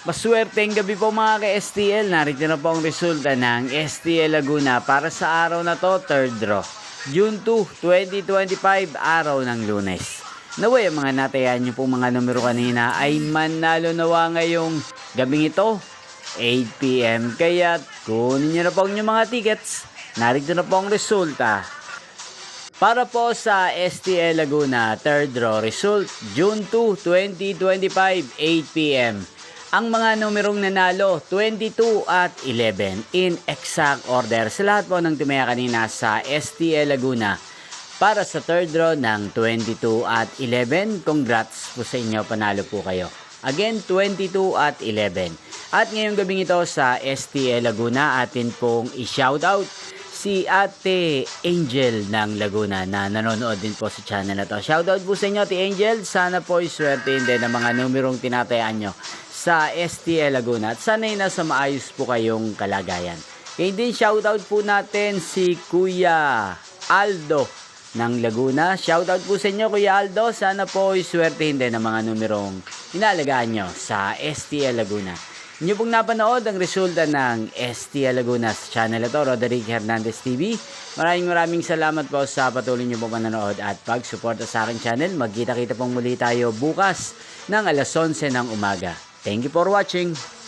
Maswerteng gabi po mga ka-STL. Narito na po ang resulta ng STL Laguna para sa araw na to, third draw. June 2, 2025, araw ng Lunes. Naway ang mga natayan nyo pong mga numero kanina ay manalo nawa ngayong gabing ito, 8 PM. Kaya kunin nyo na po ang inyong mga tickets. Narito na po ang resulta. Para po sa STL Laguna, third draw result, June 2, 2025, 8 PM. Ang mga numerong nanalo, 22 at 11 in exact order sa lahat po ng tumaya kanina sa STL Laguna. Para sa third draw ng 22 at 11, congrats po sa inyo, panalo po kayo. Again, 22 at 11. At ngayong gabing ito sa STL Laguna, atin pong i-shoutout si Ate Angel ng Laguna na nanonood din po sa channel na to. Shoutout po sa inyo, Ate Angel. Sana po iswertein din ang mga numerong tinatayaan nyo sa STL Laguna at sana'y nasa maayos po kayong kalagayan. Kaya din shoutout po natin si Kuya Aldo ng Laguna. Shoutout po sa inyo, Kuya Aldo. Sana po iswertein din ang mga numerong inalagaan nyo sa STL Laguna. Inyo pong napanood ang resulta ng STL Laguna sa channel ito, Roderick Hernandez TV. Maraming salamat po sa patuloy nyo pong manonood at pag-suporta sa aking channel. Magkita-kita pong muli tayo bukas ng alas 11 ng umaga. Thank you for watching.